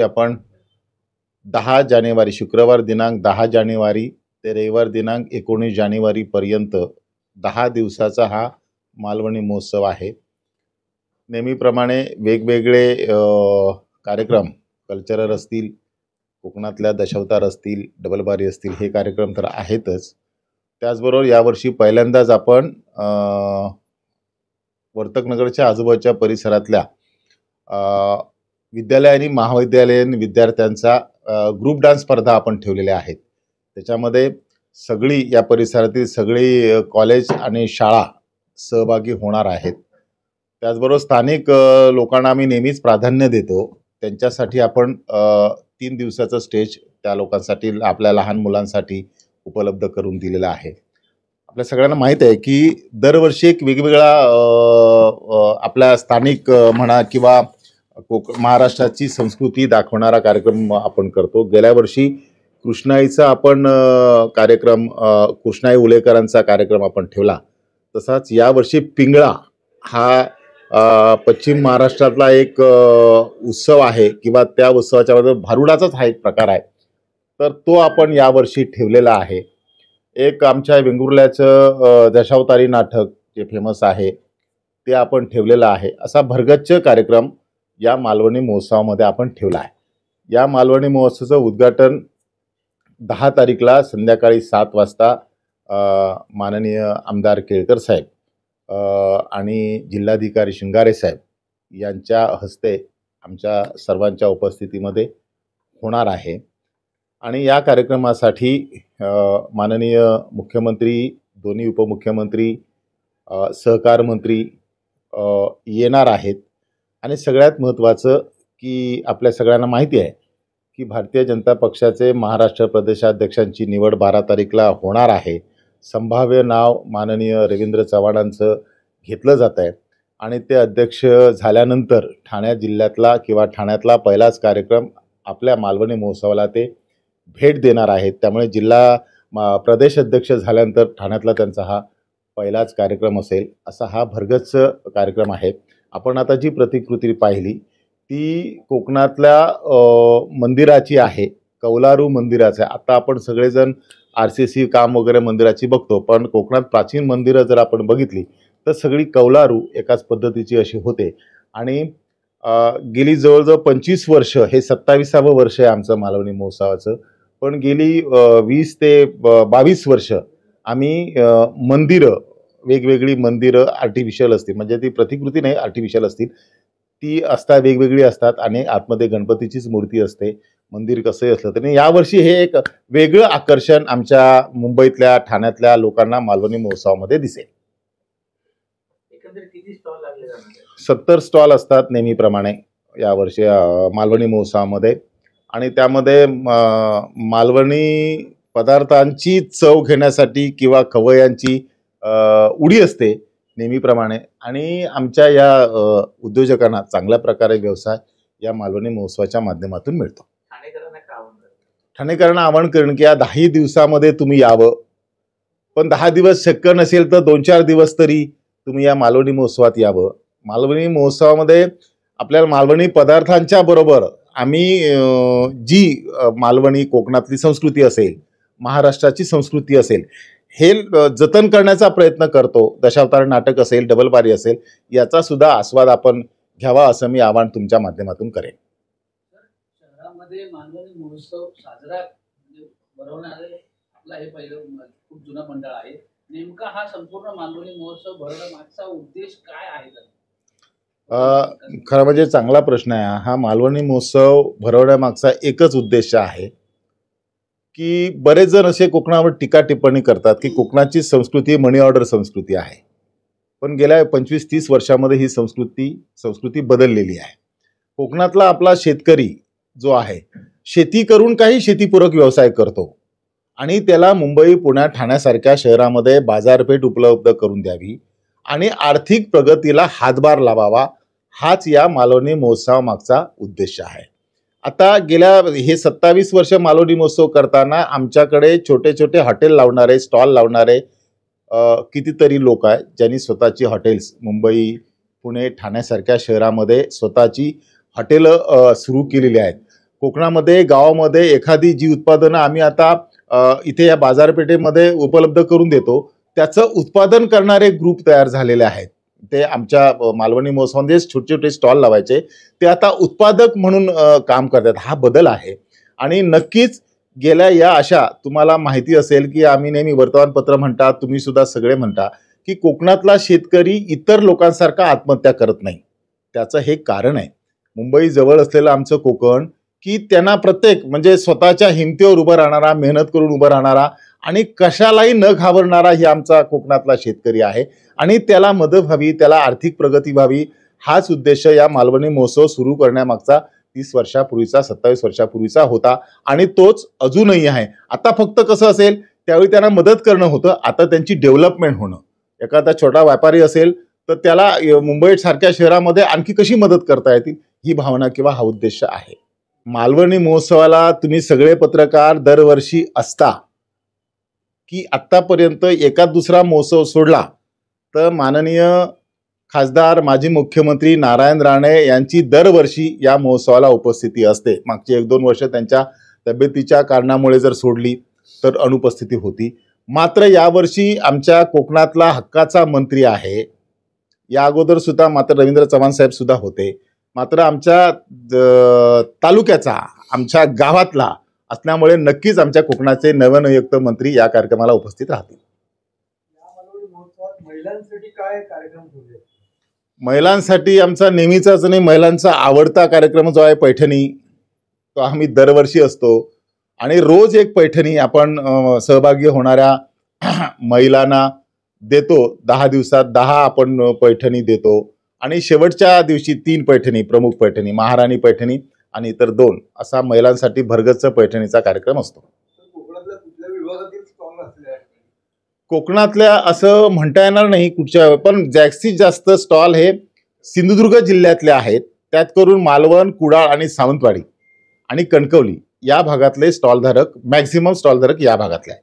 आपण 10 जानेवारी शुक्रवार दिनांक 10 जानेवारी ते रविवार दिनांक 19 जानेवारी पर्यंत 10 दिवसाचा हा मालवणी महोत्सव आहे। नेहमीप्रमाणे वेगवेगळे कार्यक्रम कल्चरल असतील, कोकणातल्या दशावतार असतील, डबलबारी असतील, हे कार्यक्रम तर आहेतच। त्याचबरोबर यावर्षी पहिल्यांदाच आपण वर्तकनगरच्या आजूबाजूच्या परिसरातल्या विद्यालय आणि महाविद्यालयीन विद्यार्थ्यांचा ग्रुप डान्स स्पर्धा आपण ठेवलेल्या आहेत। त्याच्यामध्ये सगळी या परिसरातील सगळी कॉलेज आणि शाळा सहभागी होणार आहेत। त्याचबरोबर स्थानिक लोकांना आम्ही नेहमीच प्राधान्य देतो। त्यांच्यासाठी आपण 3 दिवसाचं स्टेज त्या लोकांसाठी, आपल्या लहान मुलांसाठी उपलब्ध करून दिलेला आहे। आपल्या सगळ्यांना माहिती आहे की दरवर्षी एक वेगवेगळा आपल्या स्थानिक म्हणा किंवा महाराष्ट्राची संस्कृती दाखवणारा कार्यक्रम आपण करतो। गेल्या वर्षी कृष्णाईचा आपण कार्यक्रम, कृष्णाई उलेकरांचा कार्यक्रम आपण ठेवला। तसाच यावर्षी पिंगळा हा पश्चिम महाराष्ट्रातला एक उत्सव आहे किंवा त्या उत्सवाच्या मध्ये भारुडाचाच हा एक प्रकार आहे, तर तो आपण यावर्षी ठेवलेला आहे। एक आमच्या वेंगुर्ल्याचं दशावतारी नाटक जे फेमस आहे ते आपण ठेवलेलं आहे। असा भरगच्च कार्यक्रम या मालवणी महोत्सवामध्ये आपण ठेवला आहे। या मालवणी महोत्सवाचं उद्घाटन 10 तारीखला संध्याकाळी 7 वाजता माननीय आमदार केळकर साहेब आणि जिल्हाधिकारी शिंगारे साहेब यांच्या हस्ते आमच्या सर्वांच्या उपस्थितीमध्ये होणार आहे। आणि या कार्यक्रमासाठी माननीय मुख्यमंत्री, दोन्ही उपमुख्यमंत्री, सहकार मंत्री येणार आहेत। आणि सगळ्यात महत्त्वाचं की आपल्या सगळ्यांना माहिती आहे की भारतीय जनता पक्षाचे महाराष्ट्र प्रदेशाध्यक्षांची निवड 12 तारीखला होणार आहे। संभाव्य नाव माननीय रवींद्र चव्हाणांचं घेतलं जात आहे आणि ते अध्यक्ष झाल्यानंतर ठाणे जिल्ह्यातला किंवा ठाण्यातला पहिलाच कार्यक्रम आपल्या मालवणी महोत्सवाला ते भेट देणार आहेत। त्यामुळे जिल्हा प्रदेश अध्यक्ष झाल्यानंतर ठाण्यातला त्यांचा हा पहिलाच कार्यक्रम असेल। असा हा भरगच्च कार्यक्रम आहे। आपण आता जी प्रतिकृती पाहिली ती कोकणातल्या मंदिराची आहे, कौलारू मंदिराचं आहे। आता आपण सगळेजण RCC काम वगैरे मंदिराची बघतो, पण कोकणात प्राचीन मंदिरं जर आपण बघितली तर सगळी कौलारू एकाच पद्धतीची अशी होते। आणि गेली जवळजवळ 25 वर्ष, हे 27वे वर्ष आहे आमचं मालवणी महोत्सवाचं, पण गेली 20 ते 22 वर्ष आम्ही मंदिरं, वेगवेगळी मंदिरं आर्टिफिशियल असतील, म्हणजे ती प्रतिकृती नाही, आर्टिफिशियल असतील, ती असतात, वेगवेगळी असतात आणि आतमध्ये गणपतीचीच मूर्ती असते। मंदिर कसंही असलं तरी यावर्षी हे एक वेगळं आकर्षण आमच्या मुंबईतल्या, ठाण्यातल्या लोकांना मालवणी महोत्सवामध्ये दिसेल। 70 स्टॉल असतात नेहमीप्रमाणे यावर्षी मालवणी महोत्सवामध्ये। आणि त्यामध्ये मालवणी पदार्थांची चव घेण्यासाठी किंवा खवय्यांची उडी असते नेहमीप्रमाणे। आणि आमच्या या उद्योजकांना चांगल्या प्रकारे व्यवसाय या मालवणी महोत्सवाच्या माध्यमातून मिळतो। ठाणेकरांना आवाहन करेन की या 10 दिवसामध्ये तुम्ही यावं, पण 10 दिवस शक्य नसेल तर 2-4 दिवस तरी तुम्ही या मालवणी महोत्सवात यावं। मालवणी महोत्सवामध्ये आपल्याला मालवणी पदार्थांच्या बरोबर आम्ही जी मालवणी कोकणातली संस्कृती असेल, महाराष्ट्राची संस्कृती असेल, हे जतन करण्याचा प्रयत्न करतो। दशावतार नाटक असेल, डबलबारी असेल, याचा सुद्धा आस्वाद आपण घ्यावा असं मी आवाहन तुमच्या माध्यमातून करेन। शहरामध्ये मालवणी महोत्सव साजरा भरवणारे आपला हे पहिलं खूप जुना मंडळ आहे। नेमका हा संपूर्ण मालवणी महोत्सव भरवण्यामागचा उद्देश काय आहे? खरं म्हणजे चांगला प्रश्न आहे हा। मालवणी महोत्सव भरवण्यामागचा एकच उद्देश आहे की बरेच जण असे कोकणावर टीका टिप्पणी करतात की कोकणाची संस्कृती मनी ऑर्डर संस्कृती आहे, पण गेल्या 25-30 वर्षामध्ये ही संस्कृती बदललेली आहे। कोकणातला आपला शेतकरी जो आहे, शेती करून काही शेतीपूरक व्यवसाय करतो आणि त्याला मुंबई, पुणे, ठाण्यासारख्या शहरामध्ये बाजारपेठ उपलब्ध करून द्यावी आणि आर्थिक प्रगतीला हातभार लावावा, हाच या मालवणी महोत्सवामागचा उद्देश आहे। आता गेल्या हे 27 वर्ष मालवणी महोत्सव करताना आमच्याकडे छोटे छोटे हॉटेल लावणारे, स्टॉल लावणारे कितीतरी लोक आहेत, ज्यांनी स्वतःची हॉटेल्स मुंबई, पुणे, ठाण्यासारख्या शहरामध्ये स्वतःची हॉटेल सुरू केलेली आहेत। कोकणामध्ये गावामध्ये एखादी जी उत्पादनं आम्ही आता इथे या बाजारपेठेमध्ये उपलब्ध करून देतो, त्याचं उत्पादन करणारे ग्रुप तयार झालेले आहेत. ते आमच्या मालवणी महोत्सवामध्ये छोटे छोटे स्टॉल लावायचे, ते आता उत्पादक म्हणून काम करतात. हा बदल आहे. आणि नक्कीच गेल्या या अशा तुम्हाला माहिती असेल की आम्ही नेहमी वर्तमानपत्र म्हणतात, तुम्ही सुद्धा सगळे म्हणता की कोकणातला शेतकरी इतर लोकांसारखा आत्महत्या करत नाही. त्याचं हे कारण आहे. मुंबई जवळ असलेलं आमचं कोकण की त्यांना प्रत्येक म्हणजे स्वतःच्या हिमतीवर उभं राहणारा, मेहनत करून उभं राहणारा आणि कशालाही न घाबरणारा ही आमचा कोकणातला शेतकरी आहे. आणि त्याला मदत व्हावी, त्याला आर्थिक प्रगती व्हावी, हाच उद्देश या मालवणी महोत्सव सुरू करण्यामागचा 30 वर्षापूर्वीचा 27 वर्षापूर्वीचा होता आणि तोच अजूनही आहे. आता फक्त कसं असेल, त्यावेळी त्यांना मदत करणं होतं, आता त्यांची डेव्हलपमेंट होणं. एखादा छोटा व्यापारी असेल तर त्याला मुंबई सारख्या शहरामध्ये आणखी कशी मदत करता येतील, ही भावना किंवा हा उद्देश आहे. मालवणी महोत्सवाला तुम्ही सगळे पत्रकार दरवर्षी असता की आत्तापर्यंत एका दुसरा महोत्सव सोडला तर माननीय खासदार माजी मुख्यमंत्री नारायण राणे यांची दरवर्षी या महोत्सवाला उपस्थिती असते. मागची 1-2 वर्ष त्यांच्या तब्येतीच्या कारणामुळे जर सोडली तर अनुपस्थिती होती. मात्र यावर्षी आमच्या कोकणातला हक्काचा मंत्री आहे. या अगोदर सुद्धा मात्र रवींद्र चव्हाण साहेब सुद्धा होते. मात्र आमच्या तालुक्याचा, आमच्या गावातला असल्यामुळे नक्कीच आमच्या कोकणाचे नवनियुक्त मंत्री या कार्यक्रमाला उपस्थित राहतील. महिलांसाठी काय कार्यक्रम ठेवले? महिलांसाठी आमचा नेहमीचाच नाही, महिलांचा आवडता कार्यक्रम जो आहे पैठणी, तो आम्ही दरवर्षी असतो. आणि रोज एक पैठणी आपण सहभागी होणाऱ्या महिलांना देतो. 10 दिवसात 10 आपण पैठणी देतो. आणि शेवटच्या दिवशी 3 पैठणी, प्रमुख पैठणी, महाराणी पैठणी आणि इतर 2 असा महिलांसाठी भरगच्च पैठणीचा कार्यक्रम असतो. कोकणातल्या कुठल्या विभागातील स्टॉल असले? कोकणातल्या असं म्हणता येणार नाही कुठच्या, पण जास्तीत जास्त स्टॉल हे सिंधुदुर्ग जिल्ह्यातले आहेत. त्यात करून मालवण, कुडाळ आणि सावंतवाडी आणि कणकवली या भागातले स्टॉलधारक, मॅक्झिमम स्टॉलधारक या भागातले आहेत.